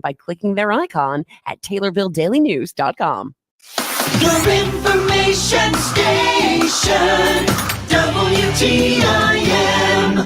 by clicking their icon at TaylorvilleDailyNews.com. Your information station, WTIM.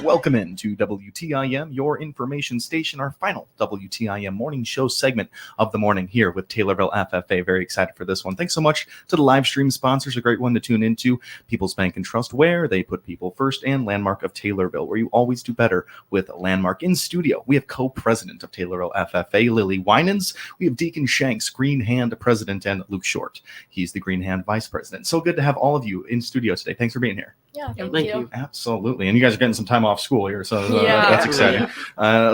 Welcome into WTIM, your information station, our final WTIM morning show segment of the morning here with Taylorville FFA. Very excited for this one. Thanks so much to the live stream sponsors. A great one to tune into. People's Bank and Trust, where they put people first, and Landmark of Taylorville, where you always do better with Landmark. In studio, we have co-president of Taylorville FFA, Lily Winans. We have Deacon Shanks, Green Hand president, and Luke Short. He's the Green Hand vice president. So good to have all of you in studio today. Thanks for being here. Yeah, thank you. Absolutely. And you guys are getting some time off school here, so that's exciting.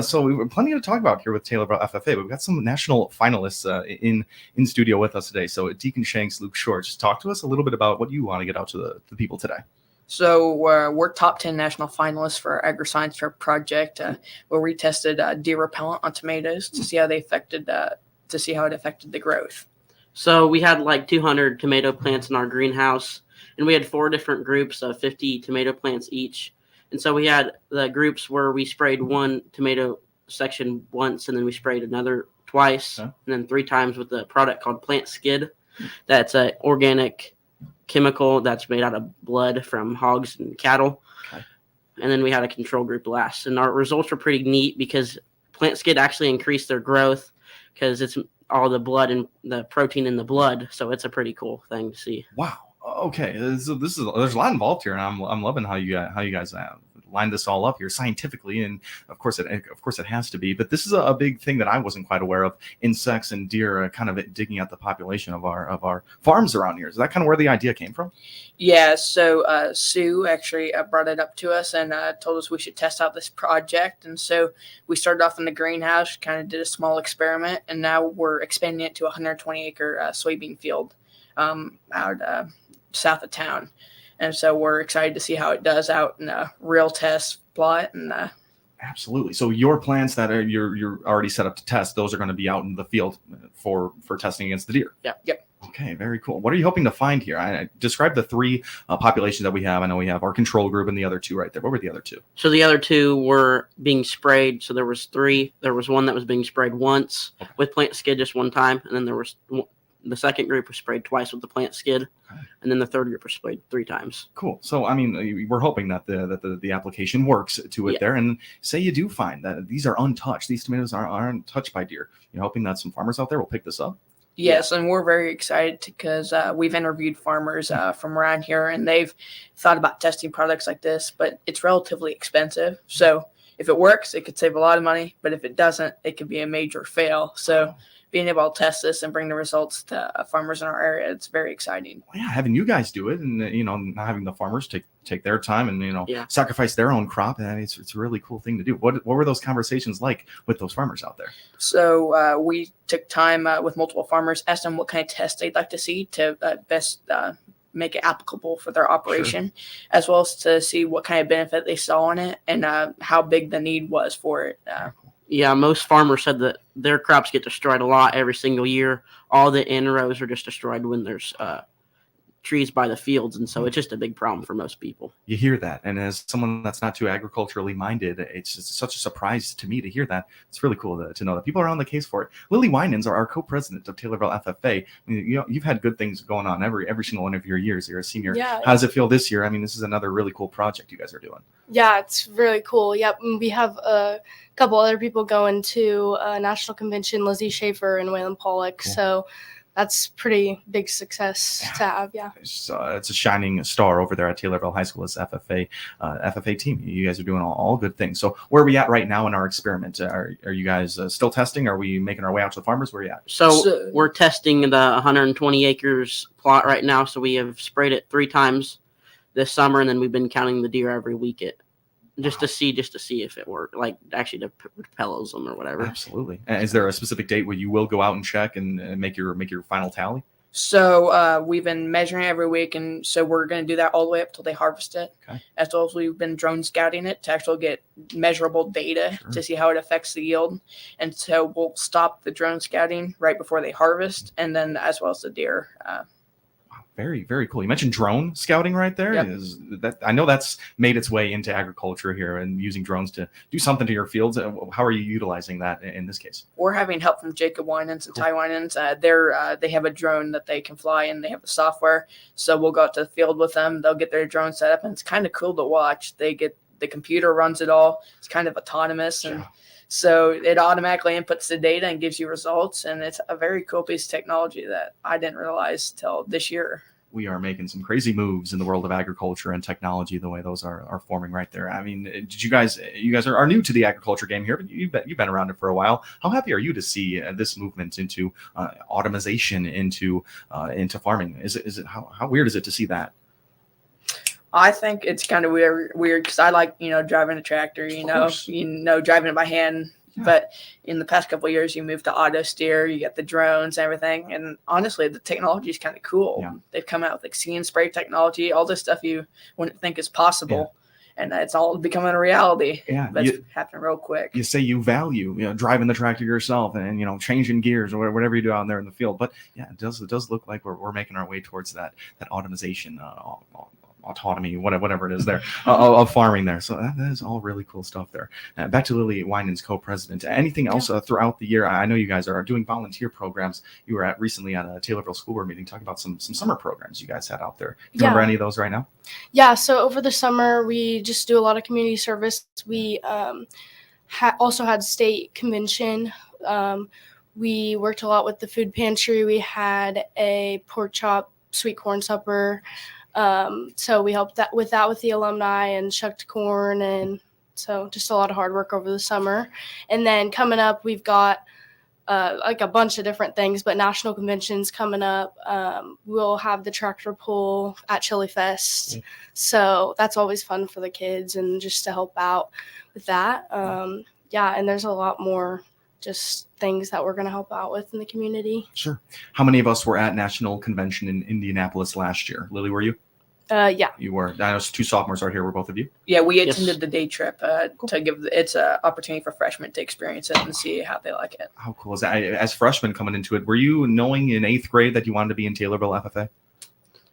So we have plenty to talk about here with Taylorville FFA. We've got some national finalists in studio with us today. So Deacon Shanks, Luke Short, just talk to us a little bit about what you want to get out to the people today. So we're top 10 national finalists for our agri-science fair project, where we tested deer repellent on tomatoes to see how it affected the growth. So we had like 200 tomato plants in our greenhouse, and we had 4 different groups of 50 tomato plants each. And so we had the groups where we sprayed one tomato section once, and then we sprayed another twice, and then 3 times with a product called Plant Skid. That's an organic chemical that's made out of blood from hogs and cattle. Okay. And then we had a control group last. And our results were pretty neat because Plant Skid actually increased their growth because it's all the blood and the protein in the blood. So it's a pretty cool thing to see. Wow. Okay. So there's a lot involved here, and I'm loving how you guys lined this all up here scientifically, and of course it has to be. But this is a big thing that I wasn't quite aware of: insects and deer kind of digging out the population of our farms around here. Is that kind of where the idea came from? Yeah. So Sue actually brought it up to us and told us we should test out this project. And so we started off in the greenhouse, kind of did a small experiment, and now we're expanding it to a 120-acre soybean field out south of town. And so we're excited to see how it does out in a real test plot. And absolutely. So your plants that you're already set up to test, those are going to be out in the field for testing against the deer. Yep. Okay, very cool. What are you hoping to find here? I describe the 3 populations that we have. I know we have our control group and the other 2 right there. What were the other 2? So the other 2 were being sprayed. So there was 3. There was one that was being sprayed once with Plant Skid just one time, and then there was the second group was sprayed twice with the Plant Skid, and then the third group was sprayed 3 times. Cool. So, I mean, we're hoping that the application works to it there. And say you do find that these are untouched. These tomatoes aren't touched by deer. You're hoping that some farmers out there will pick this up? Yes, and we're very excited because we've interviewed farmers from around here, and they've thought about testing products like this, but it's relatively expensive. So if it works, it could save a lot of money, but if it doesn't, it could be a major fail. So being able to test this and bring the results to farmers in our area, it's very exciting. Well, yeah, having you guys do it, and not having the farmers take their time and sacrifice their own crop, and it's a really cool thing to do. What were those conversations like with those farmers out there? So we took time with multiple farmers, asked them what kind of tests they'd like to see to best make it applicable for their operation, as well as to see what kind of benefit they saw in it and how big the need was for it. Yeah, most farmers said that their crops get destroyed a lot every single year. All the in rows are just destroyed when there's trees by the fields, and so it's just a big problem for most people. You hear that, and as someone that's not too agriculturally minded, it's just such a surprise to me to hear that. It's really cool to know that people are on the case for it. Lily Winans are our co-president of Taylorville FFA. I mean, you've had good things going on every single one of your years. You're a senior. Yeah. How does it feel this year? I mean, this is another really cool project you guys are doing. Yeah, it's really cool. Yep, we have a couple other people going to a national convention, Lizzie Schaefer and Waylon Pollock. Cool. So that's pretty big success to have. Yeah, it's a shining star over there at Taylorville High School as FFA team. You guys are doing all good things. So where are we at right now in our experiment? Are you guys still testing? Are we making our way out to the farmers? Where are you at? So we're testing the 120 acres plot right now. So we have sprayed it 3 times this summer, and then we've been counting the deer every week just to see if it worked, like actually to repel them or whatever. Absolutely. And is there a specific date where you will go out and check and make your final tally? So we've been measuring every week, and so we're going to do that all the way up till they harvest it. Okay. As well as we've been drone scouting it to actually get measurable data to see how it affects the yield. And so we'll stop the drone scouting right before they harvest, and then as well as the deer. Very, very cool. You mentioned drone scouting right there. Yep. Is that, I know that's made its way into agriculture here and using drones to do something to your fields. How are you utilizing that in this case? We're having help from Jacob Winans and Cool. Ty Winans. They have a drone that they can fly and they have the software. So we'll go out to the field with them. They'll get their drone set up and it's kind of cool to watch. They get the computer runs it all. It's kind of autonomous and Yeah. so it automatically inputs the data and gives you results. And it's a very cool piece of technology that I didn't realize till this year. We are making some crazy moves in the world of agriculture and technology, the way those are forming right there. I mean, did you guys are new to the agriculture game here, but you've been around it for a while. How happy are you to see this movement into automation into farming? Is it how weird is it to see that? I think it's kind of weird because I like, driving a tractor, course. driving it by hand. Yeah. But in the past couple of years, you moved to auto steer, you get the drones and everything. And honestly, the technology is kind of cool. Yeah. They've come out with like see and spray technology, all this stuff you wouldn't think is possible. And it's all becoming a reality. Yeah, That's happening real quick. you say you value driving the tractor yourself and changing gears or whatever you do out there in the field. But yeah, it does look like we're making our way towards that automation, autonomy, whatever it is there of farming there. So that is all really cool stuff there. Back to Lily Winans, co-president. Anything else throughout the year? I know you guys are doing volunteer programs. You were recently at a Taylorville school board meeting talking about some summer programs you guys had out there. Do you remember any of those right now? Yeah, so over the summer, we just do a lot of community service. We also had state convention. We worked a lot with the food pantry. We had a pork chop, sweet corn supper. So we helped with the alumni and shucked corn. And so just a lot of hard work over the summer. And then coming up, we've got like a bunch of different things, but national conventions coming up. We'll have the tractor pull at Chili Fest. So that's always fun for the kids and just to help out with that. And there's a lot more just things that we're going to help out with in the community. Sure. How many of us were at National Convention in Indianapolis last year? Lily, were you? Yeah. You were. I know 2 sophomores are here. Were both of you? Yeah, we Yes. attended the day trip to give it's an opportunity for freshmen to experience it and see how they like it. How cool is that? As freshmen coming into it, were you knowing in 8th grade that you wanted to be in Taylorville FFA?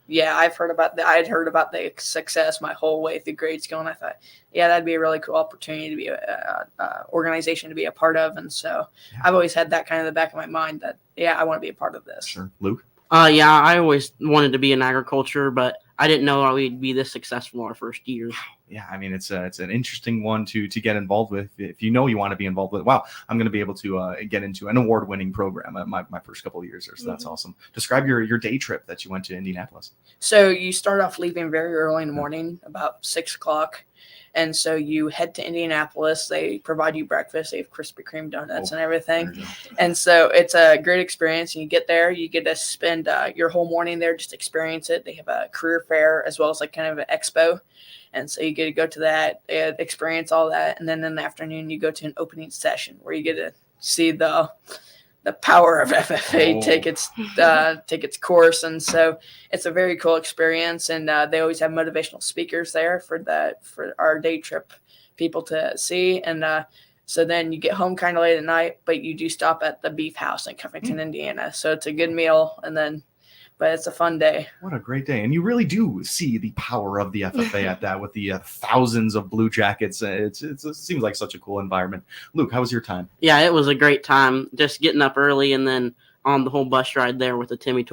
Yeah, I've heard about that. I'd heard about the success my whole way through grade school, and I thought, yeah, that'd be a really cool opportunity to be a organization to be a part of. And so I've always had that kind of the back of my mind that, yeah, I want to be a part of this. Sure. Luke? Yeah, I always wanted to be in agriculture, but I didn't know we'd be this successful our first year. Yeah, I mean, it's an interesting one to get involved with. If you want to be involved with, wow, I'm going to be able to get into an award-winning program at my first couple of years there. So that's awesome. Describe your day trip that you went to Indianapolis. So you start off leaving very early in the morning, about 6 o'clock. And so you head to Indianapolis. They provide you breakfast. They have Krispy Kreme donuts and everything. There you go. And so it's a great experience. And you get there, you get to spend your whole morning there, just experience it. They have a career fair as well as like kind of an expo. And so you get to go to that, experience all that. And then in the afternoon, you go to an opening session where you get to see the power of FFA take its course. And so it's a very cool experience. And they always have motivational speakers there for our day trip people to see. And so then you get home kind of late at night, but you do stop at the Beef House in Covington, Indiana. So it's a good meal. But it's a fun day. What a great day. And you really do see the power of the FFA at that with the thousands of blue jackets. It seems like such a cool environment. Luke, how was your time? Yeah, it was a great time. Just getting up early and then on the whole bus ride there with the Timmy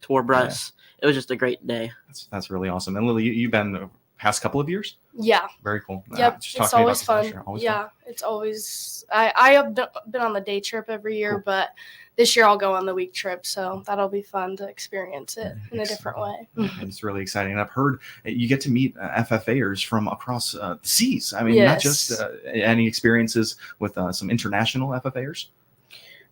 tour bus. It was just a great day. That's really awesome. And Lily, you've been the past couple of years? Yeah. Very cool. Yep. Just talk It's to me about always this last fun. year. Always Yeah. fun. It's always, I have been on the day trip every year, Cool. but this year I'll go on the week trip. So that'll be fun to experience it in a different way. It's really exciting. And I've heard you get to meet FFAers from across the seas. I mean, not just any experiences with some international FFAers.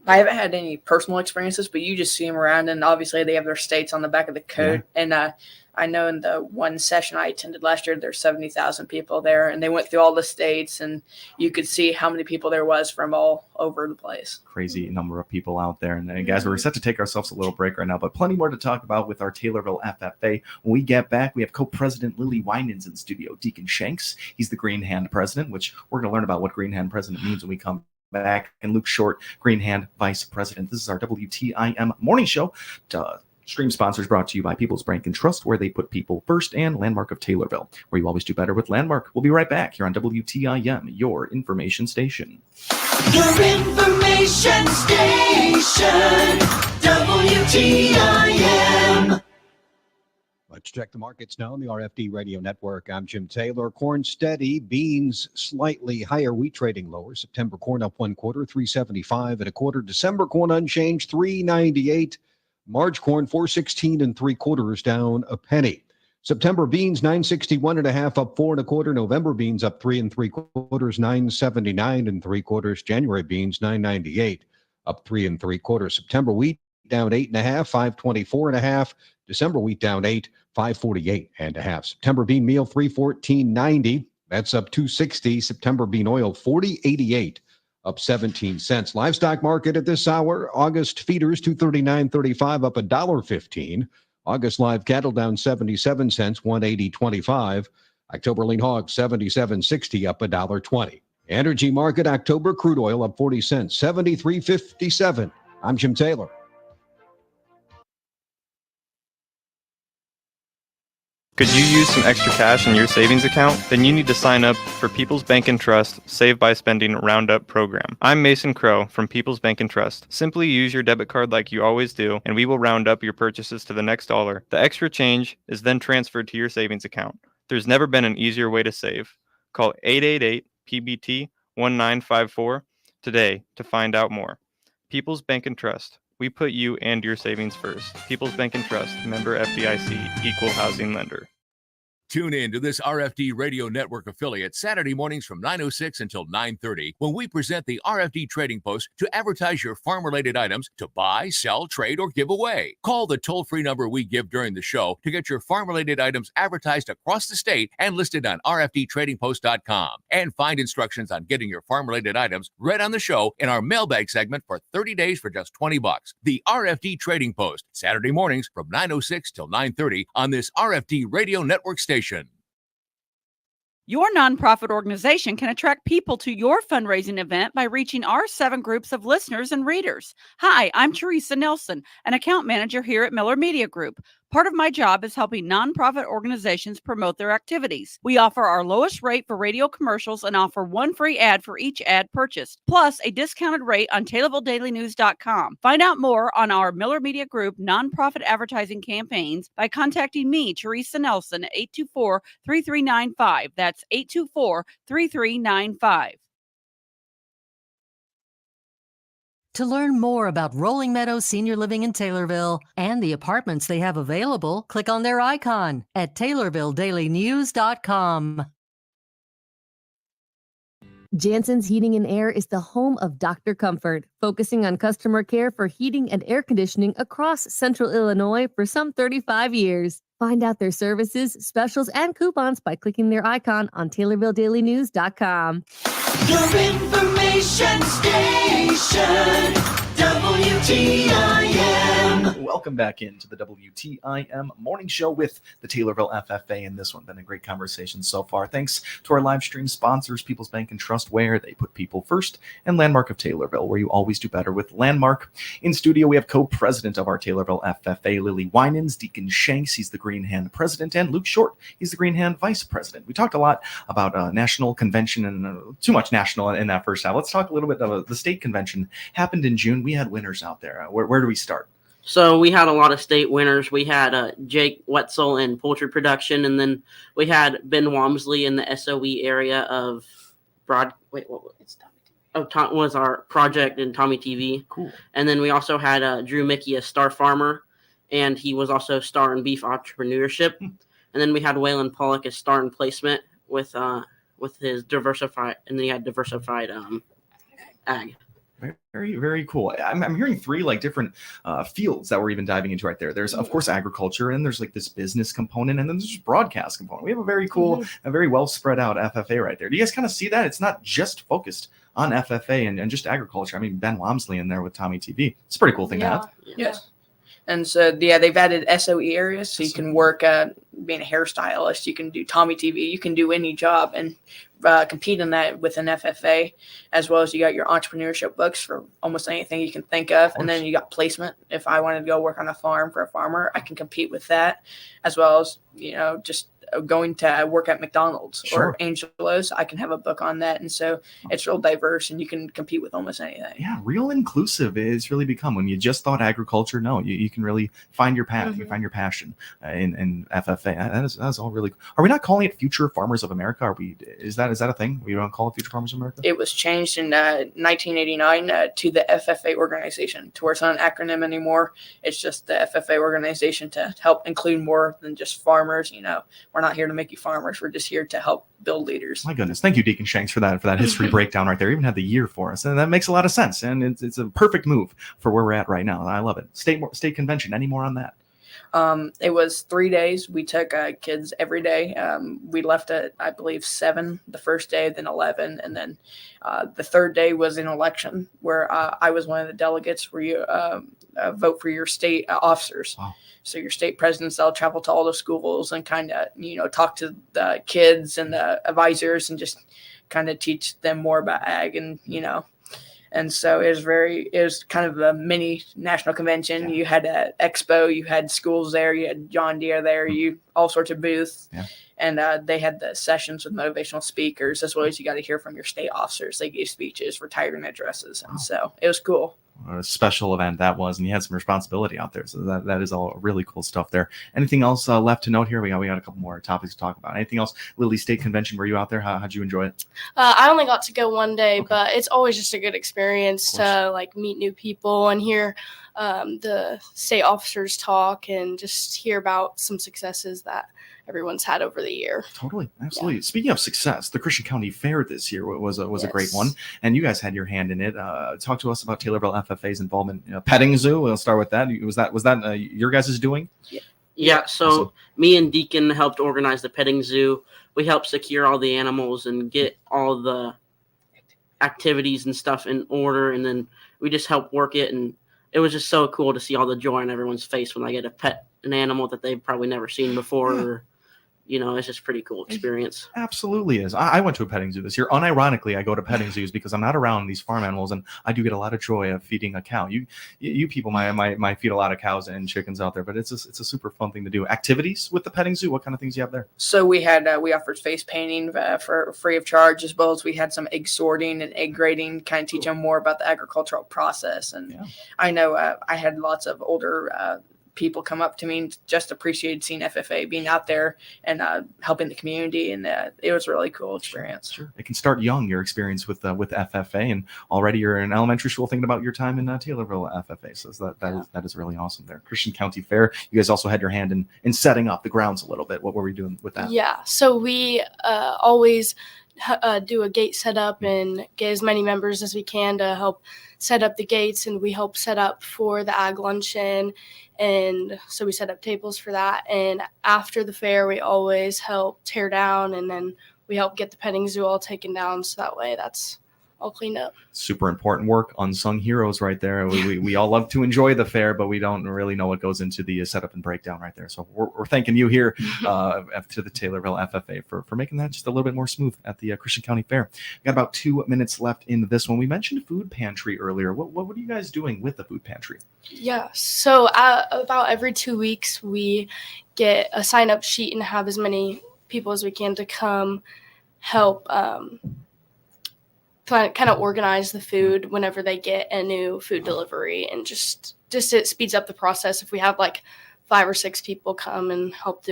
I haven't had any personal experiences, but you just see them around, and obviously they have their states on the back of the coat. Yeah. And I know in the one session I attended last year, there's 70,000 people there, and they went through all the states, and you could see how many people there was from all over the place. Crazy number of people out there. And guys, we're set to take ourselves a little break right now, but plenty more to talk about with our Taylorville FFA. When we get back, we have co-president Lily Winans in studio, Deacon Shanks. He's the Green Hand president, which we're going to learn about what Green Hand president means when we come back, and Luke Short, Green Hand Vice President. This is our WTIM morning show. Stream sponsors brought to you by People's Bank and Trust, where they put people first, and Landmark of Taylorville, where you always do better with Landmark. We'll be right back here on WTIM, your information station. Your information station, WTIM. Let's check the markets now on the RFD Radio Network. I'm Jim Taylor. Corn steady, beans slightly higher, wheat trading lower. September corn up 1 quarter, 375 1/4. December corn unchanged, 398. March corn 416 3/4, down a penny. September beans 961 1/2, up 4 1/4. November beans up 3 3/4, 979 3/4. January beans 998, up 3 3/4. September wheat down 8 1/2, 524 1/2. December wheat down 8, 548 1/2. September bean meal 314.90. That's up 260. September bean oil 40.88, up 17 cents. Livestock market at this hour. August feeders 239.35, up $1.15. August live cattle down 77 cents, 180.25. October lean hogs 77.60, up $1.20. Energy market, October crude oil up 40 cents, 73.57. I'm Jim Taylor. Could you use some extra cash in your savings account? Then you need to sign up for People's Bank and Trust Save by Spending Roundup program. I'm Mason Crow from People's Bank and Trust. Simply use your debit card like you always do, and we will round up your purchases to the next dollar. The extra change is then transferred to your savings account. There's never been an easier way to save. Call 888-PBT-1954 today to find out more. People's Bank and Trust. We put you and your savings first. People's Bank and Trust, member FDIC, equal housing lender. Tune in to this RFD Radio Network affiliate Saturday mornings from 9:06 until 9:30 when we present the RFD Trading Post to advertise your farm-related items to buy, sell, trade, or give away. Call the toll-free number we give during the show to get your farm-related items advertised across the state and listed on rfdtradingpost.com. And find instructions on getting your farm-related items read on the show in our mailbag segment for 30 days for just $20. The RFD Trading Post, Saturday mornings from 9:06 till 9:30 on this RFD Radio Network station. Your nonprofit organization can attract people to your fundraising event by reaching our 7 groups of listeners and readers. Hi, I'm Teresa Nelson, an account manager here at Miller Media Group. Part of my job is helping nonprofit organizations promote their activities. We offer our lowest rate for radio commercials and offer 1 free ad for each ad purchased, plus a discounted rate on TaylorvilleDailyNews.com. Find out more on our Miller Media Group nonprofit advertising campaigns by contacting me, Teresa Nelson, at 824-3395. That's 824-3395. To learn more about Rolling Meadows Senior Living in Taylorville and the apartments they have available, click on their icon at TaylorvilleDailyNews.com. Jansen's Heating and Air is the home of Dr. Comfort, focusing on customer care for heating and air conditioning across Central Illinois for some 35 years. Find out their services, specials, and coupons by clicking their icon on TaylorvilleDailyNews.com. Your information station, WTIM. Welcome back into the WTIM morning show with the Taylorville FFA, and this one's been a great conversation so far. Thanks to our live stream sponsors, People's Bank and Trust, where they put people first, and Landmark of Taylorville, where you always do better with Landmark. In studio, we have co-president of our Taylorville FFA, Lily Winans, Deacon Shanks, he's the Green Hand president, and Luke Short, he's the Green Hand vice president. We talked a lot about national convention and too much national in that first half. Let's talk a little bit about the state convention. Happened in June. We had winners out there. Where do we start? So we had a lot of state winners. We had Jake Wetzel in poultry production, and then we had Ben Wamsley in the SOE area of was our project in Tommy TV. Cool. And then we also had Drew Mickey, a star farmer, and he was also star in beef entrepreneurship. And then we had Waylon Pollock as star in placement with his diversified, and then he had diversified ag. Very, very cool. I'm hearing 3 different fields that we're even diving into right there. There's, of course, agriculture, and there's this business component, and then there's broadcast component. We have a very cool, a very well spread out FFA right there. Do you guys kind of see that? It's not just focused on FFA and just agriculture. I mean, Ben Wamsley in there with Tommy TV. It's a pretty cool thing to have. Yes. And so, yeah, they've added SOE areas, so you can work being a hairstylist. You can do Tommy TV. You can do any job and compete in that with an FFA, as well as you got your entrepreneurship books for almost anything you can think of. And then you got placement. If I wanted to go work on a farm for a farmer, I can compete with that, as well as, just going to work at McDonald's or Angelo's. I can have a book on that. And so it's real diverse and you can compete with almost anything. Yeah, real inclusive it's really become. When you just thought agriculture, no, you can really find your path. You find your passion in FFA. That is all really. Are we not calling it Future Farmers of America? Is that a thing? We don't call it Future Farmers of America? It was changed in 1989 to the FFA organization, to where it's not an acronym anymore. It's just the FFA organization to help include more than just farmers. We're not here to make you farmers. We're just here to help build leaders. My goodness. Thank you, Deacon Shanks, for that history breakdown right there. Even had the year for us. And that makes a lot of sense. And it's a perfect move for where we're at right now. I love it. State convention. Any more on that? It was 3 days. We took kids every day. We left at, I believe, 7 the first day, then 11. And then the third day was an election where I was one of the delegates where you vote for your state officers. Wow. So your state presidents, they'll travel to all the schools and kind of, talk to the kids and the advisors and just kind of teach them more about ag and so it was kind of a mini national convention. Yeah. You had an expo, you had schools there, you had John Deere there, all sorts of booths. Yeah. And they had the sessions with motivational speakers, as well as you got to hear from your state officers. They gave speeches, retirement addresses. And so it was cool. A special event that was, and you had some responsibility out there. So that is all really cool stuff there. Anything else left to note here? We got a couple more topics to talk about. Anything else? Lily State Convention, were you out there? How'd you enjoy it? I only got to go one day, but it's always just a good experience to meet new people and hear the state officers talk and just hear about some successes that everyone's had over the year. Totally. Absolutely. Yeah. Speaking of success, the Christian County Fair this year was a great one, and you guys had your hand in it. Talk to us about Taylorville FFA's involvement. Petting zoo. We'll start with that. Was that your guys' doing? Yeah. So awesome. Me and Deacon helped organize the petting zoo. We helped secure all the animals and get all the activities and stuff in order, and then we just helped work it. And it was just so cool to see all the joy on everyone's face when they get to pet an animal that they've probably never seen before. Yeah. Or, it's just a pretty cool experience. It absolutely is. I went to a petting zoo this year. Unironically, I go to petting zoos because I'm not around these farm animals, and I do get a lot of joy of feeding a cow. You people might feed a lot of cows and chickens out there, but it's a super fun thing to do. Activities with the petting zoo. What kind of things do you have there? So we offered face painting for free of charge, as well as we had some egg sorting and egg grading, kind of teach them more about the agricultural process. And I know I had lots of older people come up to me and just appreciated seeing FFA being out there and helping the community, and it was a really cool experience. Sure. It can start young, your experience with FFA, and already you're in elementary school thinking about your time in Taylorville FFA. So that is really awesome there. Christian County Fair. You guys also had your hand in setting up the grounds a little bit. What were we doing with that? Yeah. So we always do a gate setup and get as many members as we can to help set up the gates, and we help set up for the ag luncheon, and so we set up tables for that. And after the fair, we always help tear down, and then we help get the petting zoo all taken down, so that way that's all cleaned up. Super important work. Unsung heroes right there. We all love to enjoy the fair, but we don't really know what goes into the setup and breakdown right there. So we're thanking you here to the Taylorville FFA for making that just a little bit more smooth at the Christian County Fair. We got about 2 minutes left in this one. We mentioned food pantry earlier. What are you guys doing with the food pantry? Yeah, so about every 2 weeks, we get a sign-up sheet and have as many people as we can to come help kind of organize the food whenever they get a new food delivery, and just it speeds up the process if we have 5 or 6 people come and help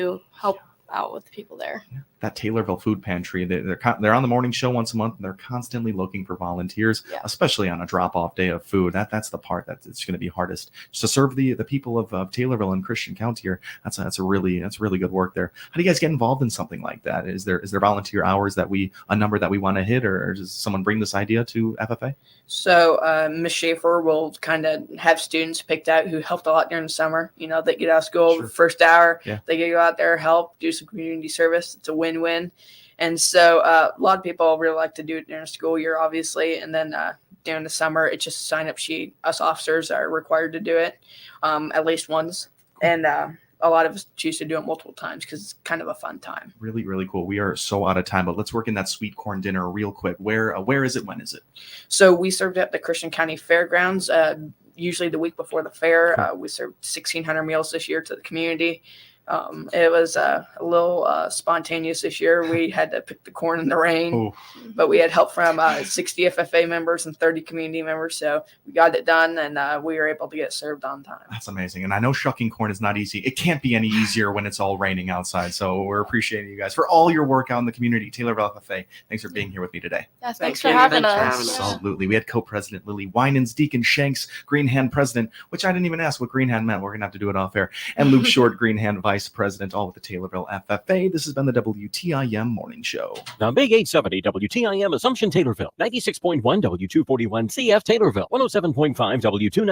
out with the people there. That Taylorville Food Pantry, they're on the morning show once a month, and they're constantly looking for volunteers, especially on a drop-off day of food. That's the part that it's going to be hardest, just to serve the people of Taylorville and Christian County here. That's really good work there. How do you guys get involved in something like that? Is there volunteer hours a number that we want to hit, or does someone bring this idea to FFA? So Ms. Schaefer will kind of have students picked out who helped a lot during the summer. They get out of school the first hour, they get to go out there, help, do some community service. It's a win-win. And so a lot of people really like to do it during the school year, obviously, and then during the summer. It's just a sign up sheet. Us officers are required to do it at least once. And a lot of us choose to do it multiple times because it's kind of a fun time. Really, really cool. We are so out of time, but let's work in that sweet corn dinner real quick. Where is it? When is it? So we served at the Christian County Fairgrounds, usually the week before the fair. We served 1,600 meals this year to the community. It was a little spontaneous this year. We had to pick the corn in the rain, but we had help from 60 FFA members and 30 community members. So we got it done, and we were able to get served on time. That's amazing. And I know shucking corn is not easy. It can't be any easier when it's all raining outside. So we're appreciating you guys for all your work out in the community. Taylorville FFA, thanks for being here with me today. Yeah, thanks for having us. Absolutely. We had co-president Lily Winans, Deacon Shanks, Green Hand president, which I didn't even ask what Green Hand meant. We're going to have to do it off air. And Luke Short, Green Hand vice president, all with the Taylorville FFA. This has been the WTIM Morning Show. Now, Big 870 WTIM Assumption Taylorville, 96.1 W241 CF Taylorville, 107.5 W29.